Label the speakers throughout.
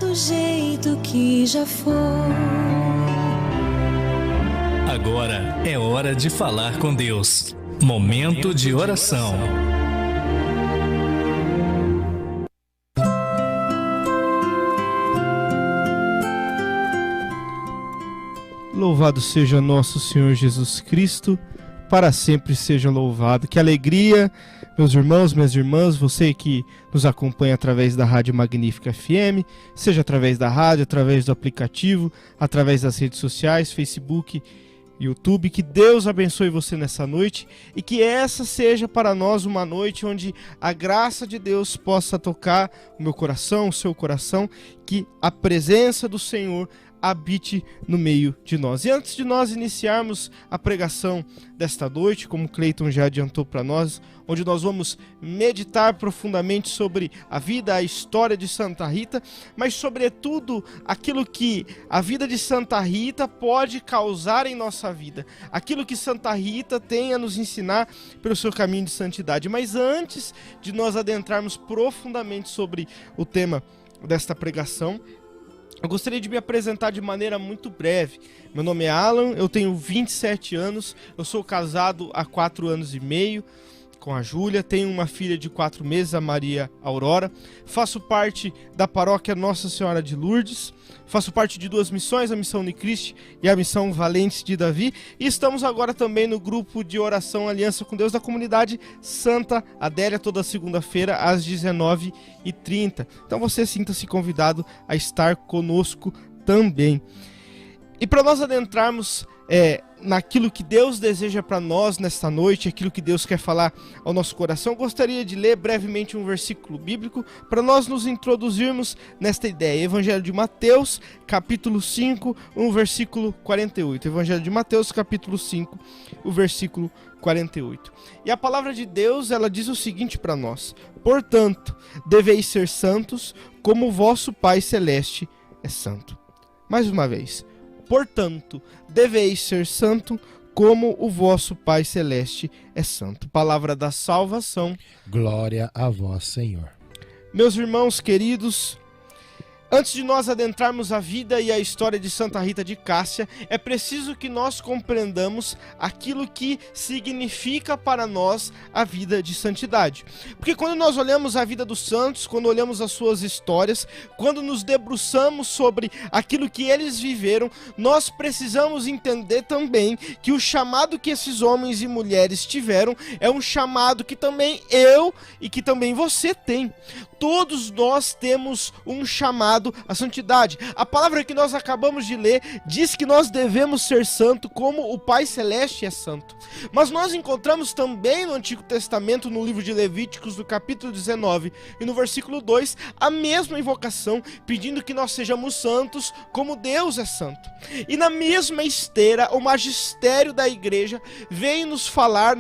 Speaker 1: do jeito que já foi.
Speaker 2: Agora é hora de falar com Deus. Momento de oração.
Speaker 3: Louvado seja nosso Senhor Jesus Cristo, para sempre seja louvado. Que alegria, meus irmãos, minhas irmãs, você que nos acompanha através da Rádio Magnífica FM, seja através da rádio, através do aplicativo, através das redes sociais, Facebook, YouTube. Que Deus abençoe você nessa noite e que essa seja para nós uma noite onde a graça de Deus possa tocar o meu coração, o seu coração, que a presença do Senhor habite no meio de nós. E antes de nós iniciarmos a pregação desta noite, como o Cleiton já adiantou para nós, onde nós vamos meditar profundamente sobre a vida, a história de Santa Rita, mas sobretudo aquilo que a vida de Santa Rita pode causar em nossa vida, aquilo que Santa Rita tem a nos ensinar pelo seu caminho de santidade. Mas antes de nós adentrarmos profundamente sobre o tema desta pregação, eu gostaria de me apresentar de maneira muito breve. Meu nome é Alan, eu tenho 27 anos, eu sou casado há 4 anos e meio com a Júlia, tenho uma filha de 4 meses, a Maria Aurora, faço parte da paróquia Nossa Senhora de Lourdes, faço parte de 2 missões, a Missão Unicriste e a Missão Valentes de Davi, e estamos agora também no grupo de oração Aliança com Deus da comunidade Santa Adélia, toda segunda-feira às 19h30. Então você sinta-se convidado a estar conosco também. E para nós adentrarmos naquilo que Deus deseja para nós nesta noite, aquilo que Deus quer falar ao nosso coração, gostaria de ler brevemente um versículo bíblico para nós nos introduzirmos nesta ideia. Evangelho de Mateus, capítulo 5, o versículo 48. Evangelho de Mateus, capítulo 5, o versículo 48. E a palavra de Deus, ela diz o seguinte para nós: portanto, deveis ser santos, como o vosso Pai Celeste é santo. Mais uma vez. Portanto, deveis ser santo, como o vosso Pai Celeste é santo. Palavra da salvação.
Speaker 4: Glória a vós, Senhor.
Speaker 3: Meus irmãos queridos, antes de nós adentrarmos a vida e a história de Santa Rita de Cássia, é preciso que nós compreendamos aquilo que significa para nós a vida de santidade. Porque quando nós olhamos a vida dos santos, quando olhamos as suas histórias, quando nos debruçamos sobre aquilo que eles viveram, nós precisamos entender também que o chamado que esses homens e mulheres tiveram é um chamado que também eu e que também você tem. Todos nós temos um chamado à santidade. A palavra que nós acabamos de ler diz que nós devemos ser santo como o Pai Celeste é santo. Mas nós encontramos também no Antigo Testamento, no livro de Levíticos, no capítulo 19 e no versículo 2, a mesma invocação, pedindo que nós sejamos santos como Deus é santo. E na mesma esteira, o magistério da igreja veio nos falar,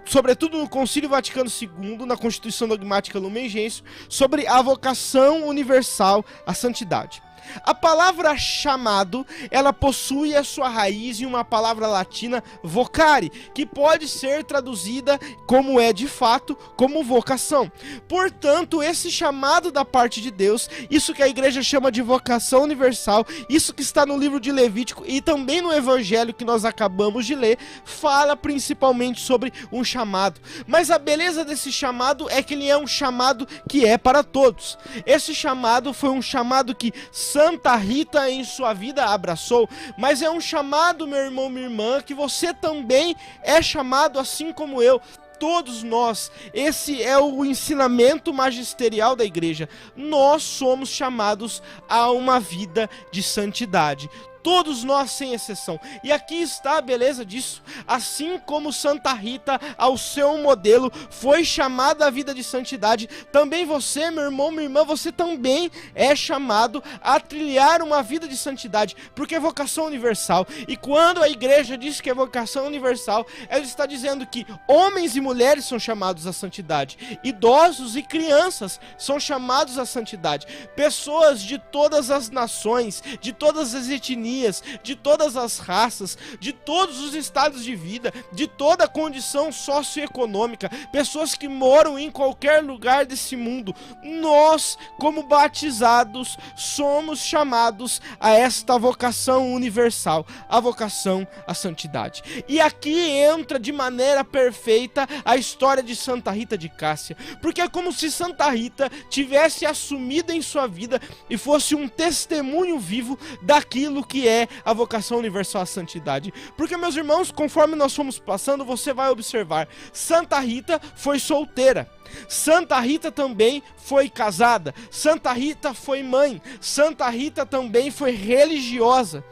Speaker 3: sobretudo no Concílio Vaticano II, na Constituição Dogmática Lumen Gentium, sobre a vocação universal à santidade. A palavra chamado, ela possui a sua raiz em uma palavra latina vocare, que pode ser traduzida como é de fato, como vocação. Portanto, esse chamado da parte de Deus, isso que a igreja chama de vocação universal, isso que está no livro de Levítico e também no evangelho que nós acabamos de ler, fala principalmente sobre um chamado. Mas a beleza desse chamado é que ele é um chamado que é para todos. Esse chamado foi um chamado que Santa Rita em sua vida abraçou, mas é um chamado, meu irmão, minha irmã, que você também é chamado assim como eu. Todos nós, esse é o ensinamento magisterial da igreja, nós somos chamados a uma vida de santidade. Todos nós, sem exceção. E aqui está a beleza disso. Assim como Santa Rita, ao seu modelo, foi chamada à vida de santidade, também você, meu irmão, minha irmã, você também é chamado a trilhar uma vida de santidade, porque é vocação universal. E quando a igreja diz que é vocação universal, ela está dizendo que homens e mulheres são chamados à santidade, idosos e crianças são chamados à santidade, pessoas de todas as nações, de todas as etnias, etnias, de todas as raças, de todos os estados de vida, de toda a condição socioeconômica, pessoas que moram em qualquer lugar desse mundo. Nós, como batizados, somos chamados a esta vocação universal, a vocação à santidade. E aqui entra de maneira perfeita a história de Santa Rita de Cássia, porque é como se Santa Rita tivesse assumido em sua vida e fosse um testemunho vivo daquilo que é a vocação universal à santidade. Porque, meus irmãos, conforme nós fomos passando, você vai observar, Santa Rita foi solteira, Santa Rita também foi casada, Santa Rita foi mãe, Santa Rita também foi religiosa.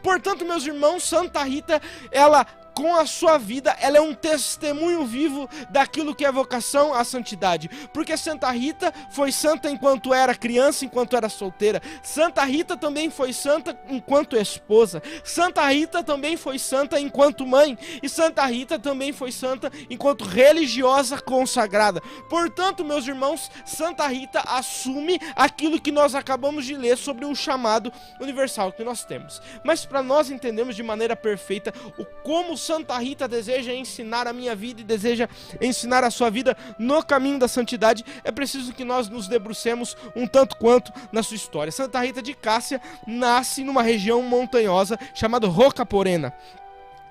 Speaker 3: Portanto, meus irmãos, Santa Rita, ela, com a sua vida, ela é um testemunho vivo daquilo que é vocação à santidade. Porque Santa Rita foi santa enquanto era criança, enquanto era solteira. Santa Rita também foi santa enquanto esposa. Santa Rita também foi santa enquanto mãe. E Santa Rita também foi santa enquanto religiosa consagrada. Portanto, meus irmãos, Santa Rita assume aquilo que nós acabamos de ler sobre um chamado universal que nós temos. Mas para nós entendermos de maneira perfeita o como Santa Rita deseja ensinar a minha vida e deseja ensinar a sua vida no caminho da santidade, é preciso que nós nos debrucemos um tanto quanto na sua história. Santa Rita de Cássia nasce numa região montanhosa chamada Roccaporena.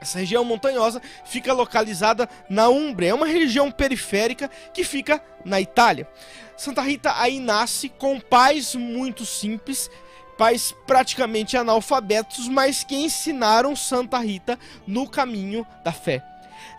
Speaker 3: Essa região montanhosa fica localizada na Úmbria, é uma região periférica que fica na Itália. Santa Rita aí nasce com pais muito simples, pais praticamente analfabetos, mas que ensinaram Santa Rita no caminho da fé.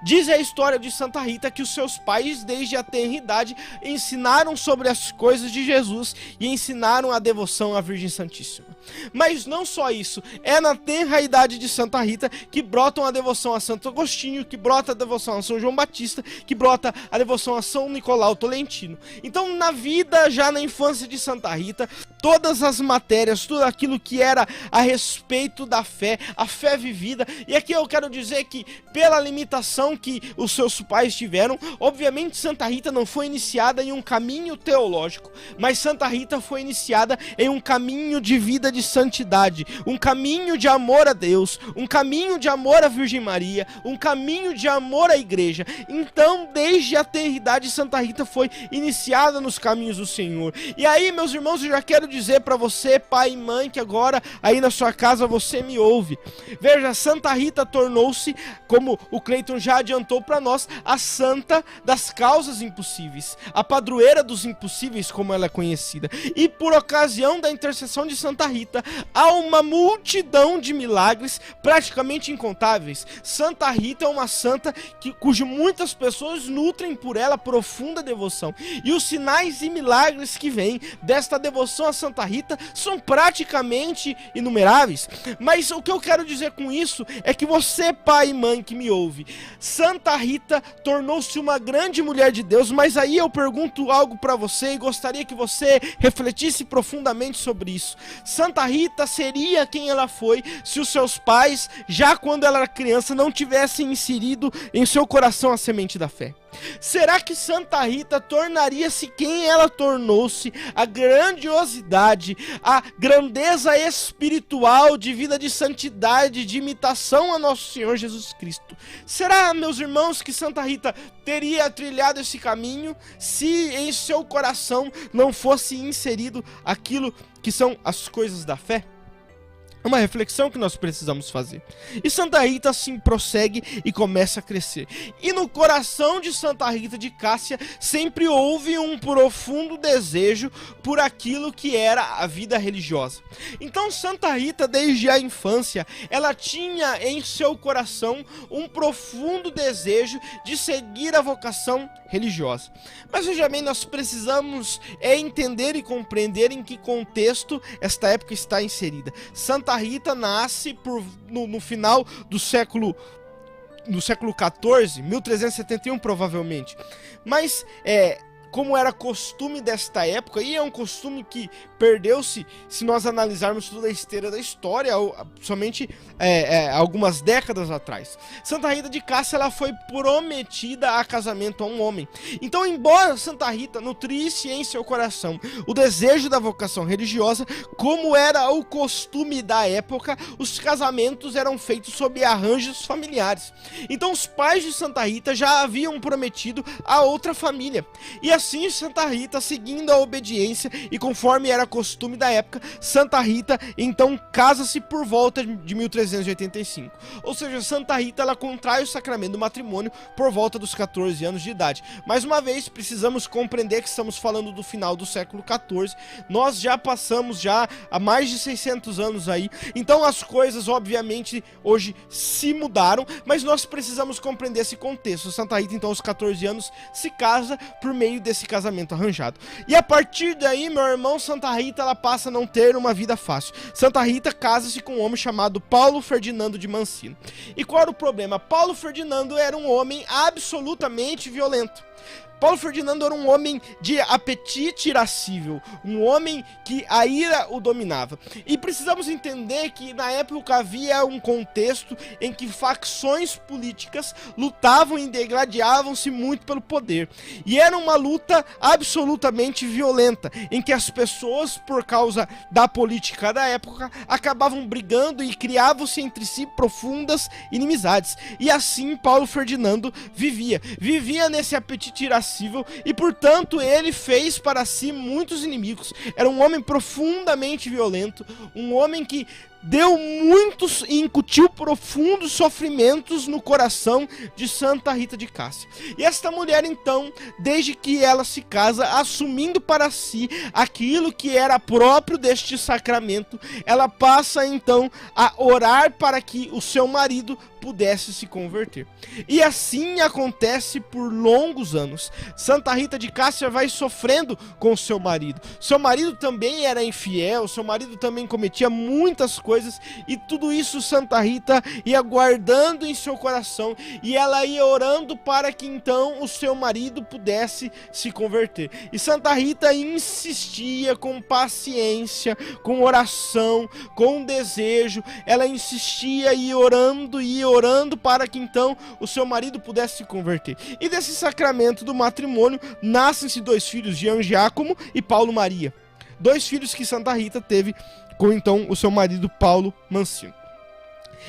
Speaker 3: Diz a história de Santa Rita que os seus pais, desde a tenra idade, ensinaram sobre as coisas de Jesus e ensinaram a devoção à Virgem Santíssima. Mas não só isso, é na tenra idade de Santa Rita que brotam a devoção a Santo Agostinho, que brota a devoção a São João Batista, que brota a devoção a São Nicolau Tolentino. Então, na vida, já na infância de Santa Rita, todas as matérias, tudo aquilo que era a respeito da fé, a fé vivida, e aqui eu quero dizer que, pela limitação que os seus pais tiveram, obviamente Santa Rita não foi iniciada em um caminho teológico, mas Santa Rita foi iniciada em um caminho de vida de santidade, um caminho de amor a Deus, um caminho de amor à Virgem Maria, um caminho de amor à igreja. Então, desde a tenridade, Santa Rita foi iniciada nos caminhos do Senhor. E aí, meus irmãos, eu já quero dizer para você, pai e mãe, que agora aí na sua casa você me ouve. Veja, Santa Rita tornou-se, como o Cleiton já adiantou para nós, a santa das causas impossíveis, a padroeira dos impossíveis, como ela é conhecida. E por ocasião da intercessão de Santa Rita, há uma multidão de milagres praticamente incontáveis. Santa Rita é uma santa cujo muitas pessoas nutrem por ela profunda devoção. E os sinais e milagres que vêm desta devoção a Santa Rita são praticamente inumeráveis. Mas o que eu quero dizer com isso é que você, pai e mãe que me ouve, Santa Rita tornou-se uma grande mulher de Deus, mas aí eu pergunto algo para você e gostaria que você refletisse profundamente sobre isso. Santa Rita seria quem ela foi se os seus pais, já quando ela era criança, não tivessem inserido em seu coração a semente da fé? Será que Santa Rita tornaria-se quem ela tornou-se? A grandiosidade, a grandeza espiritual de vida de santidade, de imitação a nosso Senhor Jesus Cristo. Será, meus irmãos, que Santa Rita teria trilhado esse caminho se em seu coração não fosse inserido aquilo que são as coisas da fé? É uma reflexão que nós precisamos fazer. E Santa Rita assim prossegue e começa a crescer. E no coração de Santa Rita de Cássia sempre houve um profundo desejo por aquilo que era a vida religiosa. Então Santa Rita, desde a infância, ela tinha em seu coração um profundo desejo de seguir a vocação religiosa. Mas veja bem, nós precisamos entender e compreender em que contexto esta época está inserida. Santa Rita nasce no final do século XIV, 1371 provavelmente. Mas como era costume desta época, e é um costume que perdeu-se se nós analisarmos toda a esteira da história, somente algumas décadas atrás. Santa Rita de Cássia, ela foi prometida a casamento a um homem. Então, embora Santa Rita nutrisse em seu coração o desejo da vocação religiosa, como era o costume da época, os casamentos eram feitos sob arranjos familiares. Então, os pais de Santa Rita já haviam prometido a outra família. E assim, Santa Rita, seguindo a obediência e conforme era costume da época, Santa Rita então casa-se por volta de 1385. Ou seja, Santa Rita, ela contrai o sacramento do matrimônio por volta dos 14 anos de idade. Mais uma vez, precisamos compreender que estamos falando do final do século XIV. Nós já passamos há mais de 600 anos aí. Então as coisas, obviamente, hoje se mudaram, mas nós precisamos compreender esse contexto. Santa Rita, então, aos 14 anos, se casa por meio desse casamento arranjado. E a partir daí, meu irmão, Santa Rita, ela passa a não ter uma vida fácil. Santa Rita casa-se com um homem chamado Paulo Ferdinando de Mancini. E qual era o problema? Paulo Ferdinando era um homem absolutamente violento. Paulo Ferdinando era um homem de apetite irascível, um homem que a ira o dominava. E precisamos entender que na época havia um contexto em que facções políticas lutavam e degladiavam-se muito pelo poder. E era uma luta absolutamente violenta, em que as pessoas, por causa da política da época, acabavam brigando e criavam-se entre si profundas inimizades. E assim Paulo Ferdinando vivia nesse apetite irascível, e portanto ele fez para si muitos inimigos. Era um homem profundamente violento, um homem que deu muitos e incutiu profundos sofrimentos no coração de Santa Rita de Cássia. E esta mulher, então, desde que ela se casa, assumindo para si aquilo que era próprio deste sacramento, ela passa então a orar para que o seu marido pudesse se converter. E assim acontece por longos anos. Santa Rita de Cássia vai sofrendo com seu marido. Seu marido também era infiel, seu marido também cometia muitas coisas, e tudo isso Santa Rita ia guardando em seu coração, e ela ia orando para que então o seu marido pudesse se converter. E Santa Rita insistia com paciência, com oração, com desejo. Ela insistia e orando para que então o seu marido pudesse se converter. E desse sacramento do matrimônio nascem-se dois filhos, Jean Giacomo e Paulo Maria. Dois filhos que Santa Rita teve com então o seu marido Paulo Mancini.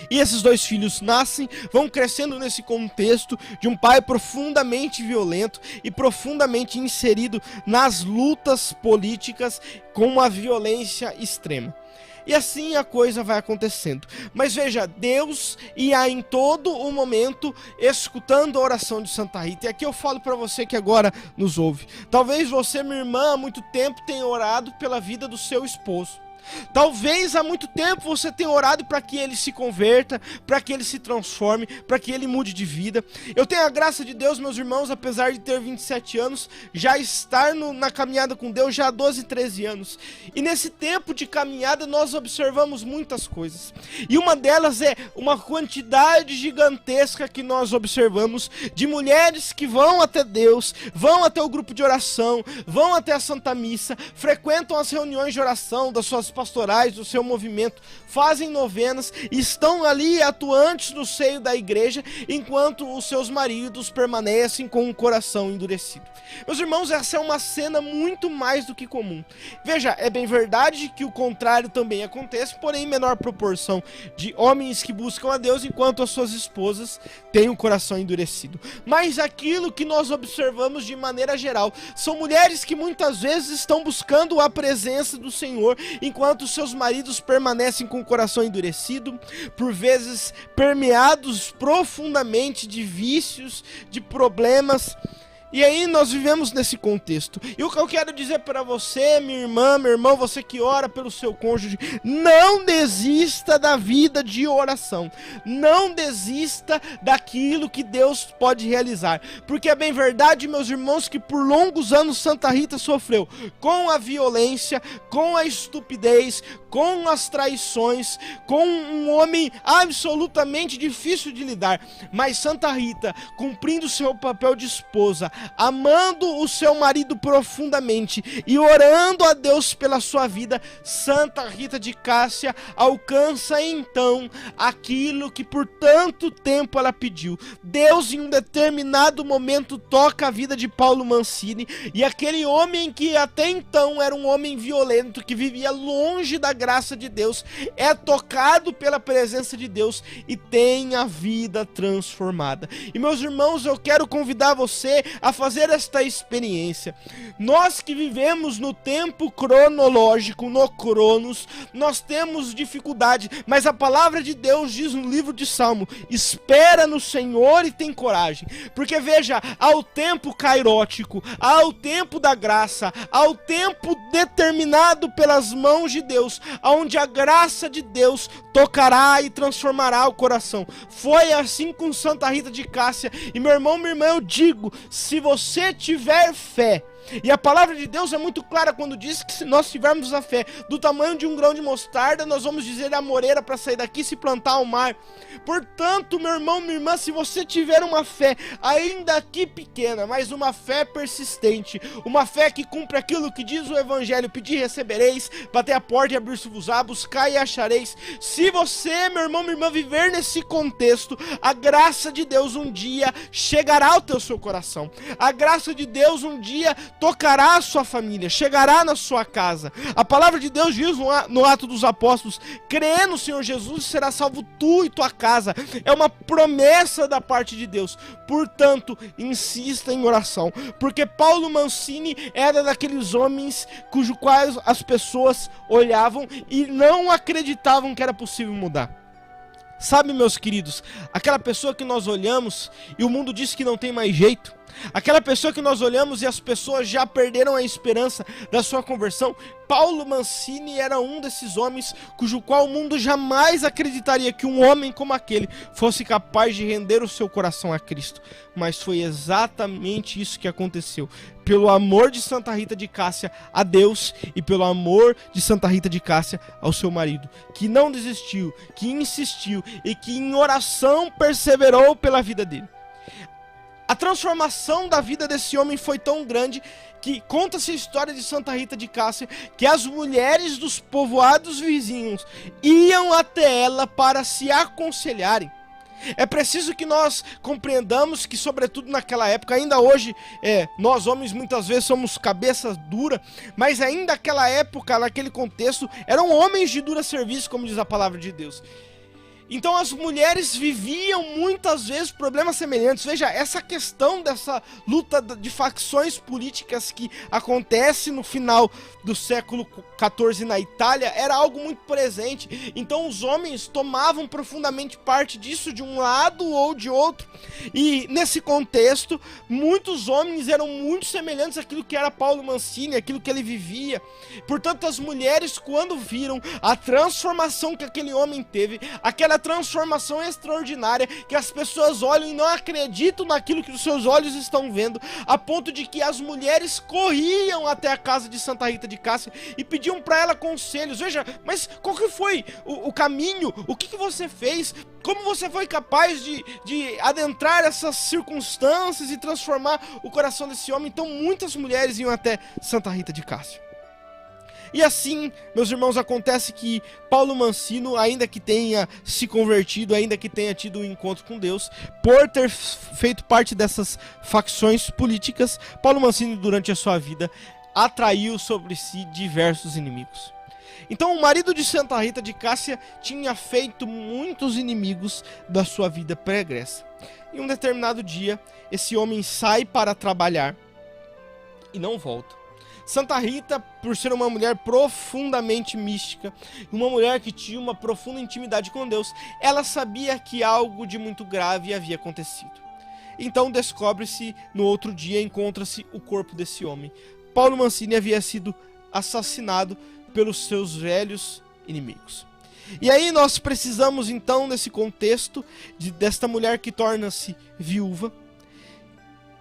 Speaker 3: E esses dois filhos nascem, vão crescendo nesse contexto de um pai profundamente violento e profundamente inserido nas lutas políticas com uma violência extrema. E assim a coisa vai acontecendo. Mas veja, Deus ia em todo o momento escutando a oração de Santa Rita. E aqui eu falo para você que agora nos ouve. Talvez você, minha irmã, há muito tempo tenha orado pela vida do seu esposo. Talvez há muito tempo você tenha orado para que ele se converta, para que ele se transforme, para que ele mude de vida. Eu tenho a graça de Deus, meus irmãos, apesar de ter 27 anos, já estar na caminhada com Deus já há 12, 13 anos. E nesse tempo de caminhada nós observamos muitas coisas. E uma delas é uma quantidade gigantesca que nós observamos de mulheres que vão até Deus, vão até o grupo de oração, vão até a Santa Missa, frequentam as reuniões de oração das suas pastorais, do seu movimento, fazem novenas, estão ali atuantes no seio da igreja, enquanto os seus maridos permanecem com o coração endurecido. Meus irmãos, essa é uma cena muito mais do que comum. Veja, é bem verdade que o contrário também acontece, porém em menor proporção, de homens que buscam a Deus enquanto as suas esposas têm o coração endurecido. Mas aquilo que nós observamos de maneira geral são mulheres que muitas vezes estão buscando a presença do Senhor, enquanto seus maridos permanecem com o coração endurecido, por vezes permeados profundamente de vícios, de problemas. E aí nós vivemos nesse contexto. E o que eu quero dizer para você, minha irmã, meu irmão, você que ora pelo seu cônjuge, não desista da vida de oração. Não desista daquilo que Deus pode realizar. Porque é bem verdade, meus irmãos, que por longos anos Santa Rita sofreu com a violência, com a estupidez, com as traições, com um homem absolutamente difícil de lidar. Mas Santa Rita, cumprindo seu papel de esposa, amando o seu marido profundamente e orando a Deus pela sua vida, Santa Rita de Cássia alcança então aquilo que por tanto tempo ela pediu. Deus, em um determinado momento, toca a vida de Paulo Mancini, e aquele homem que até então era um homem violento, que vivia longe da graça de Deus, é tocado pela presença de Deus e tem a vida transformada. E meus irmãos, eu quero convidar você a fazer esta experiência. Nós que vivemos no tempo cronológico, no Cronos, nós temos dificuldade, mas a palavra de Deus diz no livro de Salmo: espera no Senhor e tem coragem, porque veja, há o tempo cairótico, há o tempo da graça, há o tempo determinado pelas mãos de Deus, onde a graça de Deus tocará e transformará o coração. Foi assim com Santa Rita de Cássia, e meu irmão, minha irmã, eu digo, se você tiver fé, e a palavra de Deus é muito clara quando diz que se nós tivermos a fé do tamanho de um grão de mostarda, nós vamos dizer a moreira para sair daqui e se plantar ao mar. Portanto, meu irmão, minha irmã, se você tiver uma fé, ainda que pequena, mas uma fé persistente, uma fé que cumpre aquilo que diz o Evangelho: pedir e recebereis, bater a porta e abrir-se-vos-á, buscar e achareis. Se você, meu irmão, minha irmã, viver nesse contexto, a graça de Deus um dia chegará ao seu coração. A graça de Deus um dia tocará a sua família, chegará na sua casa. A palavra de Deus diz no Ato dos Apóstolos: crê no Senhor Jesus e será salvo tu e tua casa. É uma promessa da parte de Deus. Portanto, insista em oração, porque Paulo Mancini era daqueles homens quais as pessoas olhavam e não acreditavam que era possível mudar. Sabe, meus queridos, aquela pessoa que nós olhamos e o mundo diz que não tem mais jeito, aquela pessoa que nós olhamos e as pessoas já perderam a esperança da sua conversão, Paulo Mancini era um desses homens cujo qual o mundo jamais acreditaria que um homem como aquele fosse capaz de render o seu coração a Cristo. Mas foi exatamente isso que aconteceu. Pelo amor de Santa Rita de Cássia a Deus e pelo amor de Santa Rita de Cássia ao seu marido, que não desistiu, que insistiu e que em oração perseverou pela vida dele. A transformação da vida desse homem foi tão grande que conta-se a história de Santa Rita de Cássia, que as mulheres dos povoados vizinhos iam até ela para se aconselharem. É preciso que nós compreendamos que, sobretudo naquela época, ainda hoje, nós homens muitas vezes somos cabeça dura, mas ainda naquela época, naquele contexto, eram homens de dura serviço, como diz a palavra de Deus. Então as mulheres viviam muitas vezes problemas semelhantes. Veja, essa questão dessa luta de facções políticas que acontece no final do século XIV na Itália era algo muito presente. Então os homens tomavam profundamente parte disso de um lado ou de outro. E nesse contexto, muitos homens eram muito semelhantes àquilo que era Paulo Mancini, àquilo que ele vivia. Portanto, as mulheres, quando viram a transformação que aquele homem teve, aquela transformação extraordinária, que as pessoas olham e não acreditam naquilo que os seus olhos estão vendo, a ponto de que as mulheres corriam até a casa de Santa Rita de Cássia e pediam para ela conselhos. Veja, mas qual que foi o caminho? O que você fez? Como você foi capaz de adentrar essas circunstâncias e transformar o coração desse homem? Então muitas mulheres iam até Santa Rita de Cássia. E assim, meus irmãos, acontece que Paulo Mancini, ainda que tenha se convertido, ainda que tenha tido um encontro com Deus, por ter feito parte dessas facções políticas, Paulo Mancini, durante a sua vida, atraiu sobre si diversos inimigos. Então o marido de Santa Rita de Cássia tinha feito muitos inimigos da sua vida pregressa. Em um determinado dia, esse homem sai para trabalhar e não volta. Santa Rita, por ser uma mulher profundamente mística, uma mulher que tinha uma profunda intimidade com Deus, ela sabia que algo de muito grave havia acontecido. Então descobre-se, no outro dia, encontra-se o corpo desse homem. Paulo Mancini havia sido assassinado pelos seus velhos inimigos. E aí nós precisamos então, nesse contexto, desta mulher que torna-se viúva.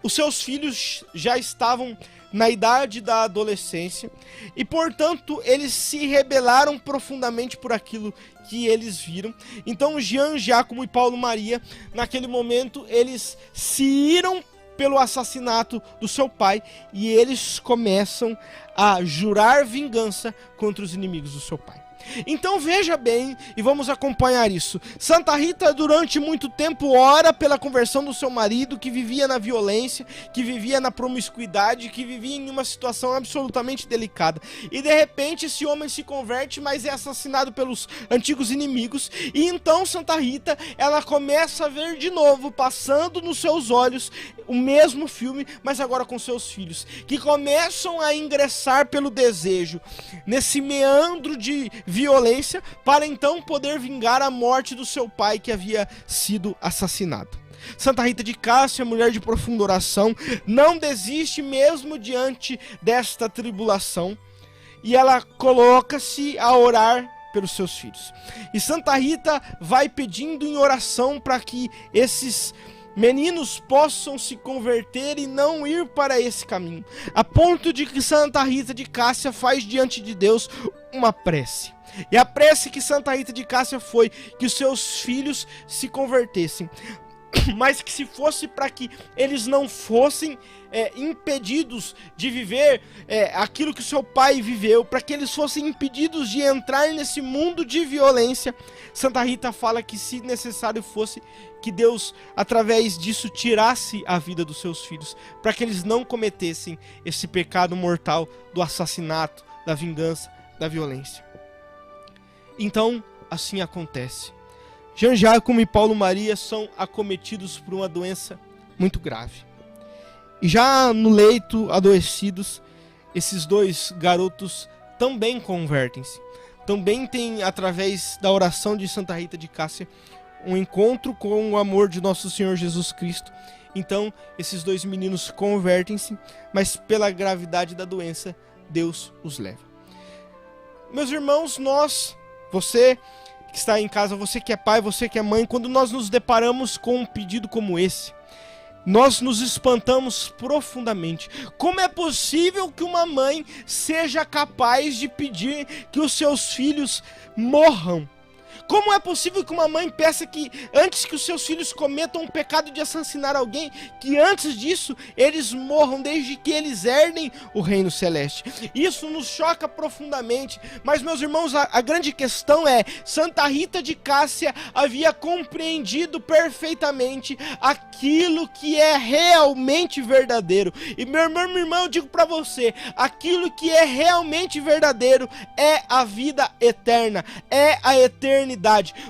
Speaker 3: Os seus filhos já estavam na idade da adolescência e, portanto, eles se rebelaram profundamente por aquilo que eles viram. Então Jean, Giacomo e Paulo Maria, naquele momento, eles se iram pelo assassinato do seu pai, e eles começam a jurar vingança contra os inimigos do seu pai. Então veja bem, e vamos acompanhar isso. Santa Rita durante muito tempo ora pela conversão do seu marido, que vivia na violência, que vivia na promiscuidade, que vivia em uma situação absolutamente delicada. E de repente esse homem se converte, mas é assassinado pelos antigos inimigos. E então Santa Rita, ela começa a ver de novo, passando nos seus olhos, o mesmo filme, mas agora com seus filhos, que começam a ingressar pelo desejo, nesse meandro de violência, para então poder vingar a morte do seu pai, que havia sido assassinado. Santa Rita de Cássia, mulher de profunda oração, não desiste mesmo diante desta tribulação, e ela coloca-se a orar pelos seus filhos. E Santa Rita vai pedindo em oração para que esses meninos possam se converter e não ir para esse caminho, a ponto de que Santa Rita de Cássia faz diante de Deus uma prece. E a prece que Santa Rita de Cássia foi que os seus filhos se convertessem, mas que se fosse para que eles não fossem impedidos de viver aquilo que o seu pai viveu, para que eles fossem impedidos de entrar nesse mundo de violência. Santa Rita fala que, se necessário fosse, que Deus, através disso, tirasse a vida dos seus filhos, para que eles não cometessem esse pecado mortal do assassinato, da vingança, da violência. Então, assim acontece. Jean Giacomo e Paulo Maria são acometidos por uma doença muito grave. E já no leito, adoecidos, esses dois garotos também convertem-se. Também tem, através da oração de Santa Rita de Cássia, um encontro com o amor de nosso Senhor Jesus Cristo. Então, esses dois meninos convertem-se, mas pela gravidade da doença, Deus os leva. Meus irmãos, você que está em casa, você que é pai, você que é mãe, quando nós nos deparamos com um pedido como esse, nós nos espantamos profundamente. Como é possível que uma mãe seja capaz de pedir que os seus filhos morram? Como é possível que uma mãe peça que, antes que os seus filhos cometam um pecado de assassinar alguém, que antes disso eles morram, desde que eles herdem o reino celeste? Isso nos choca profundamente. Mas, meus irmãos, a grande questão é: Santa Rita de Cássia havia compreendido perfeitamente aquilo que é realmente verdadeiro. E, meu irmão, minha irmã, eu digo para você, aquilo que é realmente verdadeiro é a vida eterna, é a eternidade.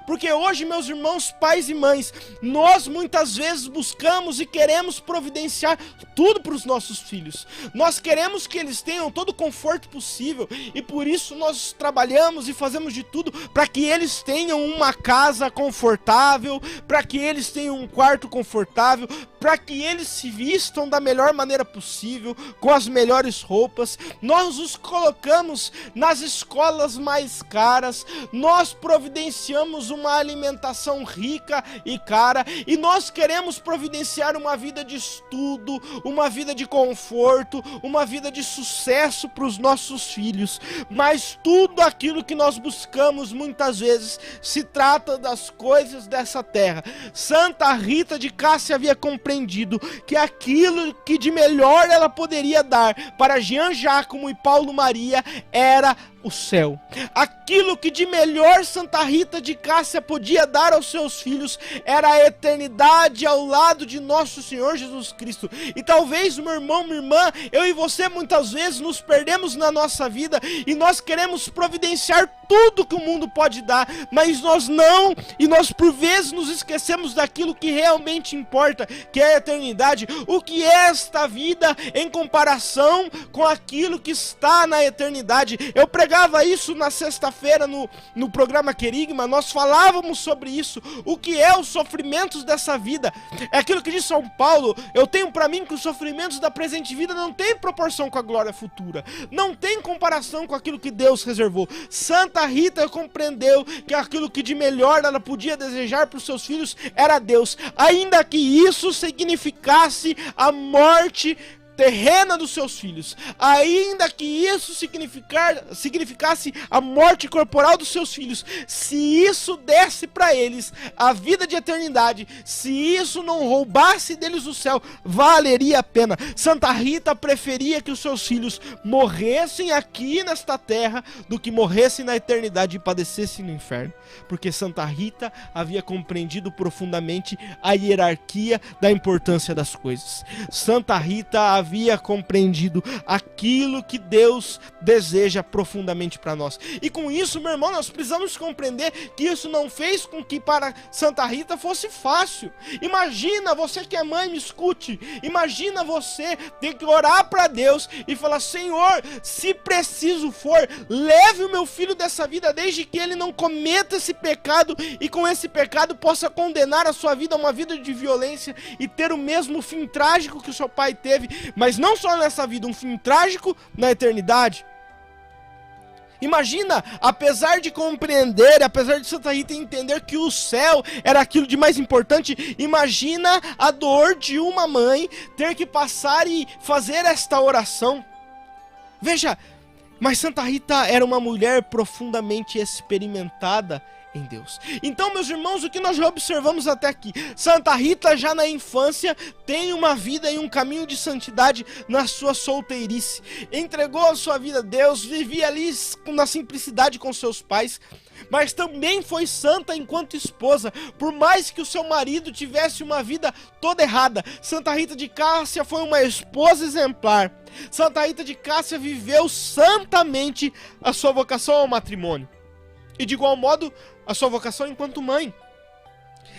Speaker 3: Porque hoje, meus irmãos, pais e mães, nós muitas vezes buscamos e queremos providenciar tudo para os nossos filhos. Nós queremos que eles tenham todo o conforto possível, e por isso nós trabalhamos e fazemos de tudo para que eles tenham uma casa confortável, para que eles tenham um quarto confortável, para que eles se vistam da melhor maneira possível, com as melhores roupas. Nós os colocamos nas escolas mais caras, nós providenciamos uma alimentação rica e cara, e nós queremos providenciar uma vida de estudo, uma vida de conforto, uma vida de sucesso para os nossos filhos. Mas tudo aquilo que nós buscamos muitas vezes se trata das coisas dessa terra. Santa Rita de Cássia havia compreendido que aquilo que de melhor ela poderia dar para Jean Giacomo e Paulo Maria era o céu. Aquilo que de melhor Santa Rita de Cássia podia dar aos seus filhos era a eternidade ao lado de nosso Senhor Jesus Cristo. E talvez, meu irmão, minha irmã, eu e você muitas vezes nos perdemos na nossa vida e nós queremos providenciar tudo que o mundo pode dar, mas nós não, e nós por vezes nos esquecemos daquilo que realmente importa, que é a eternidade. O que é esta vida em comparação com aquilo que está na eternidade? Eu pregava isso na sexta-feira no programa Querigma. Nós falávamos sobre isso. O que é os sofrimentos dessa vida? É aquilo que diz São Paulo: eu tenho para mim que os sofrimentos da presente vida não têm proporção com a glória futura, não tem comparação com aquilo que Deus reservou. Santa Rita compreendeu que aquilo que de melhor ela podia desejar para os seus filhos era Deus, ainda que isso significasse a morte terrena dos seus filhos, ainda que isso significasse a morte corporal dos seus filhos, se isso desse para eles a vida de eternidade, se isso não roubasse deles o céu, valeria a pena. Santa Rita preferia que os seus filhos morressem aqui nesta terra do que morressem na eternidade e padecessem no inferno, porque Santa Rita havia compreendido profundamente a hierarquia da importância das coisas. Santa Rita havia compreendido aquilo que Deus deseja profundamente para nós. E com isso, meu irmão, nós precisamos compreender que isso não fez com que para Santa Rita fosse fácil. Imagina, você que é mãe, me escute. Imagina você ter que orar para Deus e falar: Senhor, se preciso for, leve o meu filho dessa vida, desde que ele não cometa esse pecado e com esse pecado possa condenar a sua vida a uma vida de violência e ter o mesmo fim trágico que o seu pai teve, mas não só nessa vida, um fim trágico na eternidade. Imagina, apesar de compreender, apesar de Santa Rita entender que o céu era aquilo de mais importante, imagina a dor de uma mãe ter que passar e fazer esta oração. Veja, mas Santa Rita era uma mulher profundamente experimentada em Deus. Então, meus irmãos, o que nós já observamos até aqui? Santa Rita já na infância tem uma vida e um caminho de santidade na sua solteirice. Entregou a sua vida a Deus, vivia ali na simplicidade com seus pais, mas também foi santa enquanto esposa, por mais que o seu marido tivesse uma vida toda errada. Santa Rita de Cássia foi uma esposa exemplar. Santa Rita de Cássia viveu santamente a sua vocação ao matrimônio. E de igual modo, a sua vocação enquanto mãe.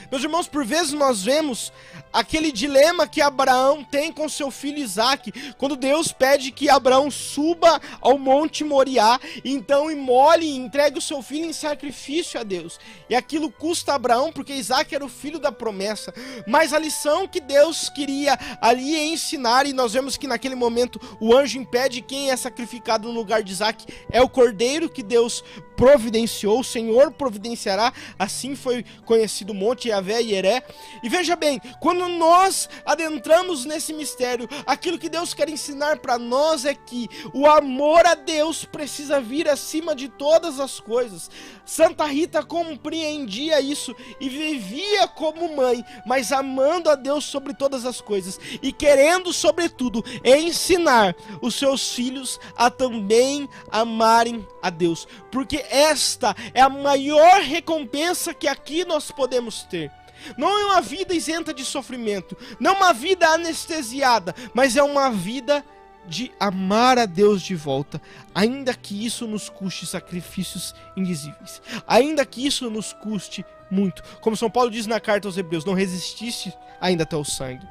Speaker 3: Meus irmãos, por vezes nós vemos aquele dilema que Abraão tem com seu filho Isaque, quando Deus pede que Abraão suba ao Monte Moriá, então imole e entregue o seu filho em sacrifício a Deus. E aquilo custa a Abraão, porque Isaque era o filho da promessa. Mas a lição que Deus queria ali ensinar, e nós vemos que naquele momento o anjo impede quem é sacrificado no lugar de Isaque, é o cordeiro que Deus providenciou, o Senhor providenciará, assim foi conhecido o monte Yahvé e Yeré. E veja bem, quando nós adentramos nesse mistério, aquilo que Deus quer ensinar para nós é que o amor a Deus precisa vir acima de todas as coisas. Santa Rita compreendia isso e vivia como mãe, mas amando a Deus sobre todas as coisas e querendo, sobretudo, ensinar os seus filhos a também amarem a Deus, porque esta é a maior recompensa que aqui nós podemos ter. Não é uma vida isenta de sofrimento, não é uma vida anestesiada, mas é uma vida de amar a Deus de volta, ainda que isso nos custe sacrifícios indizíveis, ainda que isso nos custe muito. Como São Paulo diz na carta aos Hebreus: não resististe ainda até o sangue.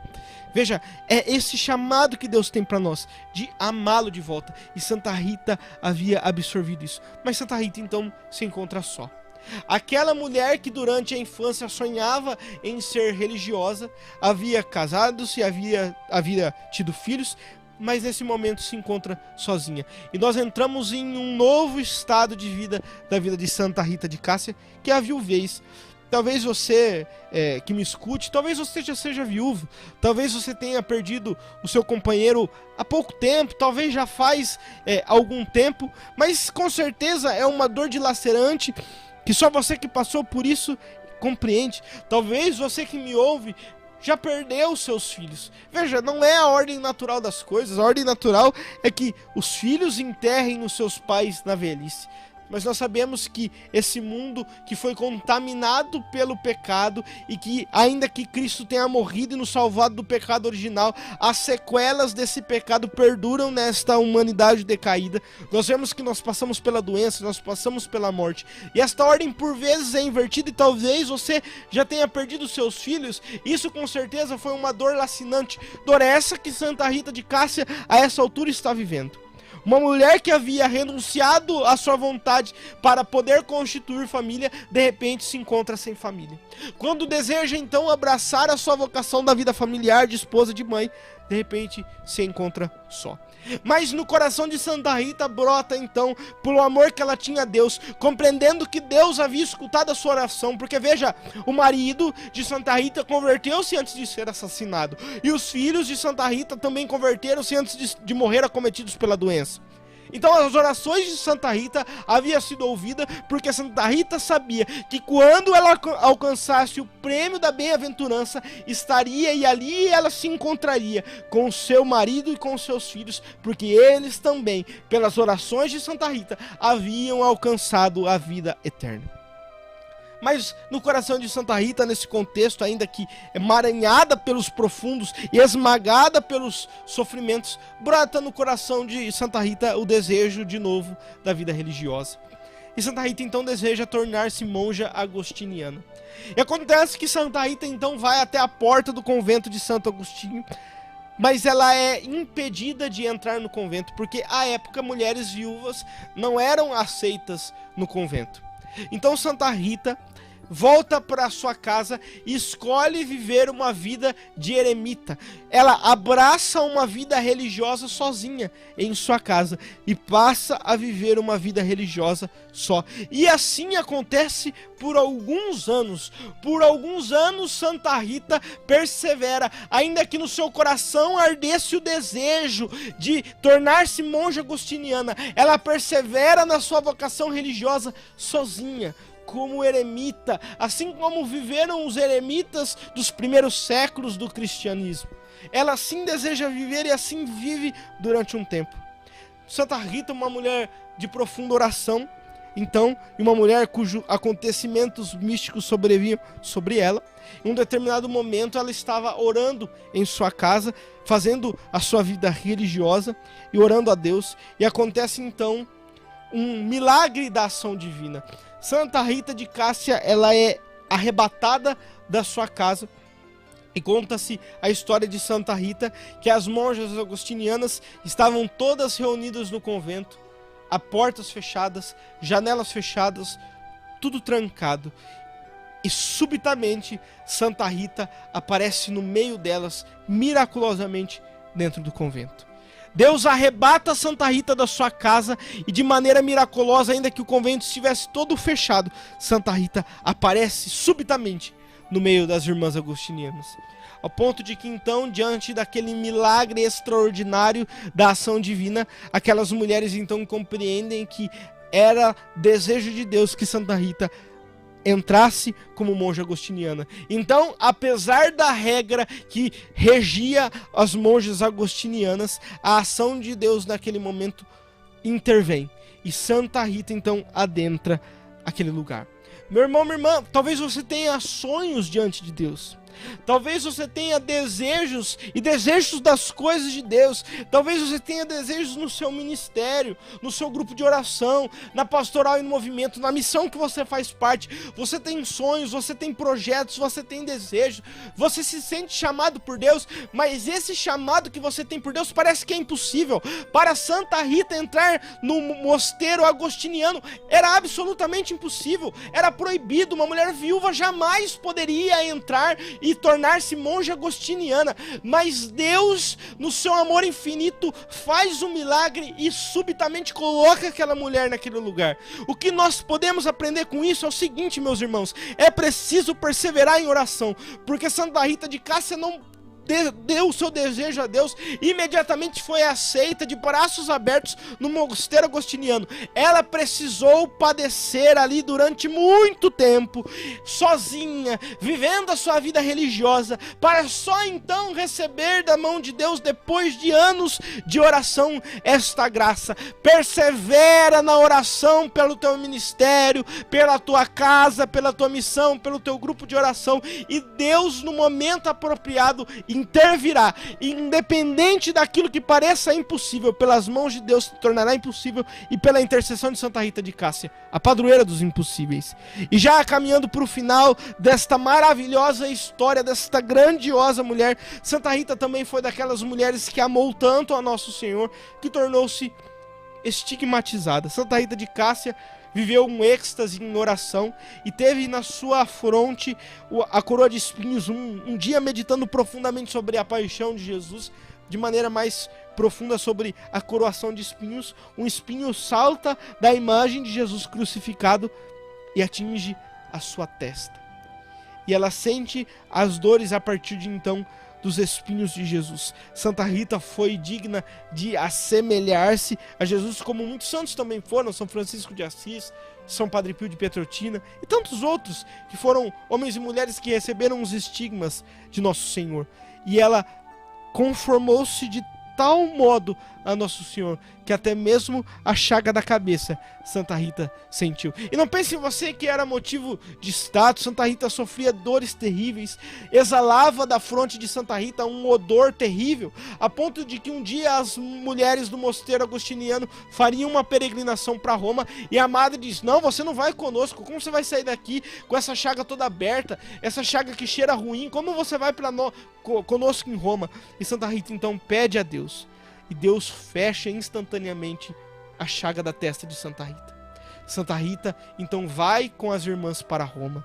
Speaker 3: Veja, é esse chamado que Deus tem para nós, de amá-lo de volta. E Santa Rita havia absorvido isso. Mas Santa Rita então se encontra só. Aquela mulher que durante a infância sonhava em ser religiosa, havia casado-se, havia tido filhos, mas nesse momento se encontra sozinha. E nós entramos em um novo estado de vida, da vida de Santa Rita de Cássia, que é a viuvez. Talvez você que me escute, talvez você já seja viúvo, talvez você tenha perdido o seu companheiro há pouco tempo, talvez já faz algum tempo, mas com certeza é uma dor dilacerante que só você que passou por isso compreende. Talvez você que me ouve já perdeu os seus filhos. Veja, não é a ordem natural das coisas. A ordem natural é que os filhos enterrem os seus pais na velhice. Mas nós sabemos que esse mundo que foi contaminado pelo pecado e que, ainda que Cristo tenha morrido e nos salvado do pecado original, as sequelas desse pecado perduram nesta humanidade decaída. Nós vemos que nós passamos pela doença, nós passamos pela morte. E esta ordem por vezes é invertida e talvez você já tenha perdido seus filhos. Isso com certeza foi uma dor lacinante. Dor essa que Santa Rita de Cássia a essa altura está vivendo. Uma mulher que havia renunciado à sua vontade para poder constituir família, de repente se encontra sem família. Quando deseja então abraçar a sua vocação da vida familiar, de esposa, de mãe, de repente se encontra só. Mas no coração de Santa Rita brota então, pelo amor que ela tinha a Deus, compreendendo que Deus havia escutado a sua oração, porque veja, o marido de Santa Rita converteu-se antes de ser assassinado, e os filhos de Santa Rita também converteram-se antes de morrer acometidos pela doença. Então as orações de Santa Rita haviam sido ouvidas, porque Santa Rita sabia que quando ela alcançasse o prêmio da bem-aventurança, estaria e ali ela se encontraria com o seu marido e com os seus filhos, porque eles também, pelas orações de Santa Rita, haviam alcançado a vida eterna. Mas no coração de Santa Rita, nesse contexto, ainda que emaranhada pelos profundos e esmagada pelos sofrimentos, brota no coração de Santa Rita o desejo de novo da vida religiosa. E Santa Rita então deseja tornar-se monja agostiniana. E acontece que Santa Rita então vai até a porta do convento de Santo Agostinho, mas ela é impedida de entrar no convento, porque à época mulheres viúvas não eram aceitas no convento. Então Santa Rita volta para sua casa e escolhe viver uma vida de eremita. Ela abraça uma vida religiosa sozinha em sua casa e passa a viver uma vida religiosa só. E assim acontece por alguns anos. Por alguns anos Santa Rita persevera, ainda que no seu coração ardesse o desejo de tornar-se monja agostiniana. Ela persevera na sua vocação religiosa sozinha, como eremita, assim como viveram os eremitas dos primeiros séculos do cristianismo. Ela assim deseja viver e assim vive durante um tempo. Santa Rita, uma mulher de profunda oração, então, e uma mulher cujos acontecimentos místicos sobrevinham sobre ela. Em um determinado momento ela estava orando em sua casa, fazendo a sua vida religiosa e orando a Deus, e acontece então um milagre da ação divina. Santa Rita de Cássia, ela é arrebatada da sua casa, e conta-se a história de Santa Rita, que as monjas agostinianas estavam todas reunidas no convento, a portas fechadas, janelas fechadas, tudo trancado, e subitamente Santa Rita aparece no meio delas, miraculosamente dentro do convento. Deus arrebata Santa Rita da sua casa e de maneira miraculosa, ainda que o convento estivesse todo fechado, Santa Rita aparece subitamente no meio das irmãs agostinianas. Ao ponto de que então, diante daquele milagre extraordinário da ação divina, aquelas mulheres então compreendem que era desejo de Deus que Santa Rita entrasse como monja agostiniana. Então, apesar da regra que regia as monjas agostinianas, a ação de Deus naquele momento intervém. E Santa Rita então adentra aquele lugar. Meu irmão, minha irmã, talvez você tenha sonhos diante de Deus. Talvez você tenha desejos e desejos das coisas de Deus. Talvez você tenha desejos no seu ministério, no seu grupo de oração, na pastoral e no movimento, na missão que você faz parte. Você tem sonhos, você tem projetos, você tem desejos. Você se sente chamado por Deus, mas esse chamado que você tem por Deus parece que é impossível. Para Santa Rita entrar no mosteiro agostiniano era absolutamente impossível. Era proibido, uma mulher viúva jamais poderia entrar e tornar-se monja agostiniana, mas Deus, no seu amor infinito, faz um milagre e subitamente coloca aquela mulher naquele lugar. O que nós podemos aprender com isso é o seguinte, meus irmãos: é preciso perseverar em oração, porque Santa Rita de Cássia não deu o seu desejo a Deus, imediatamente foi aceita de braços abertos no mosteiro agostiniano. Ela precisou padecer ali durante muito tempo, sozinha, vivendo a sua vida religiosa, para só então receber da mão de Deus, depois de anos de oração, esta graça. Persevera na oração pelo teu ministério, pela tua casa, pela tua missão, pelo teu grupo de oração, e Deus, no momento apropriado, intervirá. Independente daquilo que pareça impossível, pelas mãos de Deus se tornará impossível, e pela intercessão de Santa Rita de Cássia, a padroeira dos impossíveis. E já caminhando para o final desta maravilhosa história, desta grandiosa mulher, Santa Rita também foi daquelas mulheres que amou tanto a Nosso Senhor, que tornou-se estigmatizada. Santa Rita de Cássia viveu um êxtase em oração e teve na sua fronte a coroa de espinhos, um dia meditando profundamente sobre a paixão de Jesus, de maneira mais profunda sobre a coroação de espinhos, um espinho salta da imagem de Jesus crucificado e atinge a sua testa. E ela sente as dores a partir de então dos espinhos de Jesus. Santa Rita foi digna de assemelhar-se a Jesus, como muitos santos também foram, São Francisco de Assis, São Padre Pio de Pietrelcina e tantos outros que foram homens e mulheres que receberam os estigmas de Nosso Senhor. E ela conformou-se de tal modo a Nosso Senhor, que até mesmo a chaga da cabeça Santa Rita sentiu. E não pense em você que era motivo de status. Santa Rita sofria dores terríveis, exalava da fronte de Santa Rita um odor terrível, a ponto de que um dia as mulheres do mosteiro agostiniano fariam uma peregrinação para Roma, e a madre diz: não, você não vai conosco, como você vai sair daqui com essa chaga toda aberta, essa chaga que cheira ruim, como você vai conosco em Roma? E Santa Rita então pede a Deus, e Deus fecha instantaneamente a chaga da testa de Santa Rita. Santa Rita então vai com as irmãs para Roma,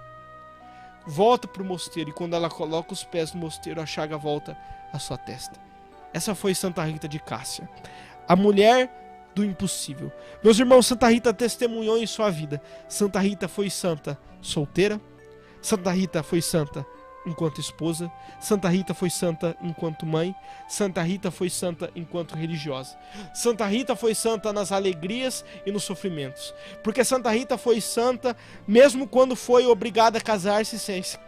Speaker 3: volta para o mosteiro, e quando ela coloca os pés no mosteiro, a chaga volta à sua testa. Essa foi Santa Rita de Cássia, a mulher do impossível. Meus irmãos, Santa Rita testemunhou em sua vida. Santa Rita foi santa solteira, Santa Rita foi santa enquanto esposa, Santa Rita foi santa enquanto mãe, Santa Rita foi santa enquanto religiosa. Santa Rita foi santa nas alegrias e nos sofrimentos, porque Santa Rita foi santa mesmo quando foi obrigada a casar-se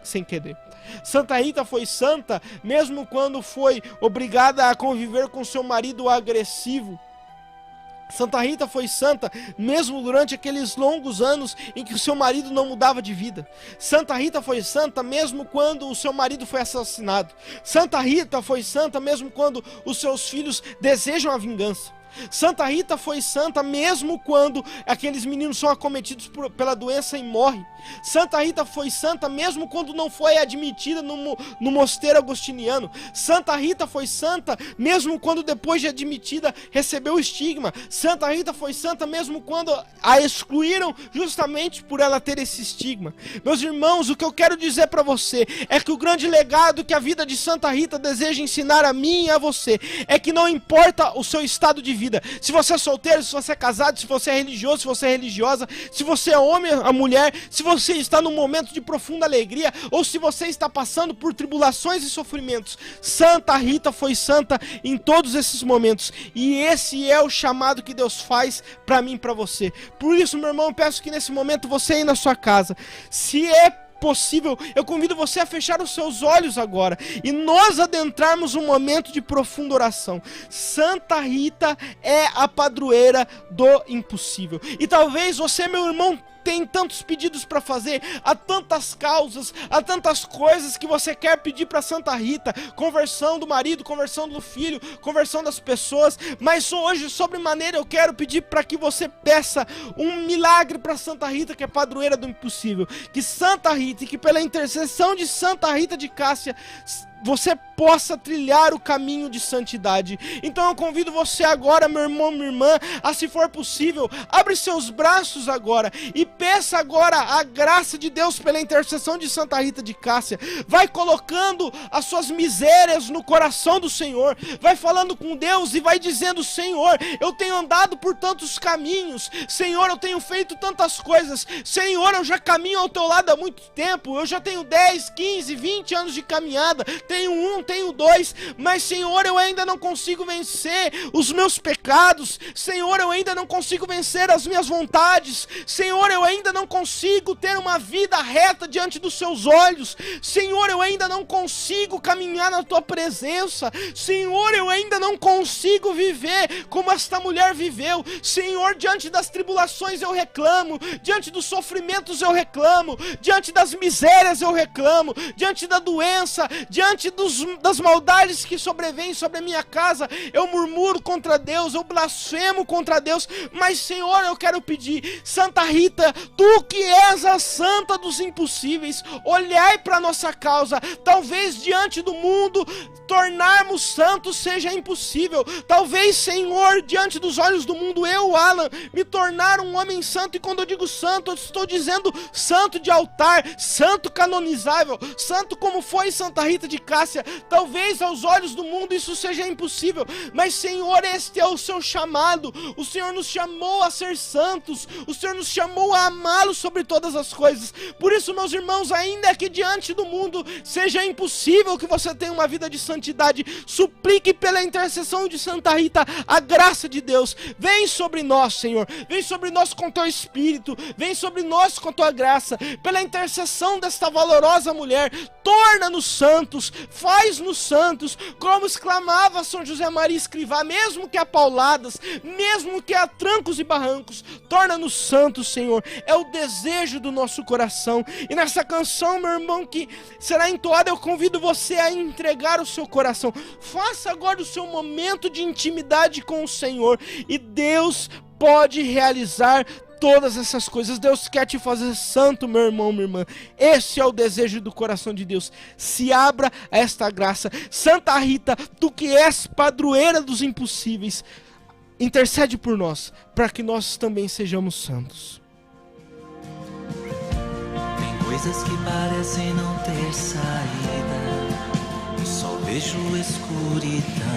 Speaker 3: sem querer. Santa Rita foi santa mesmo quando foi obrigada a conviver com seu marido agressivo. Santa Rita foi santa mesmo durante aqueles longos anos em que o seu marido não mudava de vida. Santa Rita foi santa mesmo quando o seu marido foi assassinado. Santa Rita foi santa mesmo quando os seus filhos desejam a vingança. Santa Rita foi santa mesmo quando aqueles meninos são acometidos pela doença e morrem. Santa Rita foi santa mesmo quando não foi admitida no mosteiro agostiniano. Santa Rita foi santa mesmo quando, depois de admitida, recebeu o estigma. Santa Rita foi santa mesmo quando a excluíram justamente por ela ter esse estigma. Meus irmãos, o que eu quero dizer para você é que o grande legado que a vida de Santa Rita deseja ensinar a mim e a você é que não importa o seu estado de vida, se você é solteiro, se você é casado, se você é religioso, se você é religiosa, se você é homem ou mulher, se você está num momento de profunda alegria, ou se você está passando por tribulações e sofrimentos, Santa Rita foi santa em todos esses momentos, e esse é o chamado que Deus faz para mim e para você. Por isso, meu irmão, eu peço que nesse momento você aí na sua casa, se é possível, eu convido você a fechar os seus olhos agora e nós adentrarmos um momento de profunda oração. Santa Rita é a padroeira do impossível. E talvez você, meu irmão, tem tantos pedidos para fazer, há tantas causas, há tantas coisas que você quer pedir para Santa Rita, conversão do marido, conversão do filho, conversão das pessoas, mas hoje, sobremaneira, eu quero pedir para que você peça um milagre para Santa Rita, que é padroeira do impossível, que Santa Rita, e que pela intercessão de Santa Rita de Cássia, você possa trilhar o caminho de santidade. Então eu convido você agora, meu irmão, minha irmã, a, se for possível, abre seus braços agora e peça agora a graça de Deus pela intercessão de Santa Rita de Cássia. Vai colocando as suas misérias no coração do Senhor, vai falando com Deus e vai dizendo: Senhor, eu tenho andado por tantos caminhos, Senhor, eu tenho feito tantas coisas, Senhor, eu já caminho ao teu lado há muito tempo, eu já tenho 10, 15, 20 anos de caminhada, tenho 1, tenho 2, mas Senhor, eu ainda não consigo vencer os meus pecados, Senhor, eu ainda não consigo vencer as minhas vontades, Senhor, eu ainda não consigo ter uma vida reta diante dos seus olhos, Senhor, eu ainda não consigo caminhar na tua presença, Senhor, eu ainda não consigo viver como esta mulher viveu, Senhor, diante das tribulações eu reclamo, diante dos sofrimentos eu reclamo, diante das misérias eu reclamo, diante da doença, diante das maldades que sobrevêm sobre a minha casa, eu murmuro contra Deus, eu blasfemo contra Deus, mas Senhor, eu quero pedir, Santa Rita, tu que és a santa dos impossíveis, olhai para nossa causa. Talvez diante do mundo tornarmos santos seja impossível, talvez, Senhor, diante dos olhos do mundo, eu, Alan, me tornar um homem santo, e quando eu digo santo, eu estou dizendo santo de altar, santo canonizável, santo como foi Santa Rita de Cássia, Cássia, talvez aos olhos do mundo isso seja impossível, mas Senhor, este é o seu chamado. O Senhor nos chamou a ser santos, o Senhor nos chamou a amá-lo sobre todas as coisas. Por isso, meus irmãos, ainda que diante do mundo seja impossível que você tenha uma vida de santidade, suplique pela intercessão de Santa Rita a graça de Deus. Vem sobre nós, Senhor, vem sobre nós com teu Espírito, vem sobre nós com tua graça, pela intercessão desta valorosa mulher, torna-nos santos, faz-nos santos, como exclamava São José Maria Escrivá, mesmo que a pauladas, mesmo que a trancos e barrancos, torna-nos santos, Senhor, é o desejo do nosso coração. E nessa canção, meu irmão, que será entoada, eu convido você a entregar o seu coração, faça agora o seu momento de intimidade com o Senhor, e Deus pode realizar todas essas coisas. Deus quer te fazer santo, meu irmão, minha irmã. Esse é o desejo do coração de Deus. Se abra a esta graça. Santa Rita, tu que és padroeira dos impossíveis, intercede por nós, para que nós também sejamos santos.
Speaker 5: Tem coisas que parecem não ter saída, eu só vejo escuridão.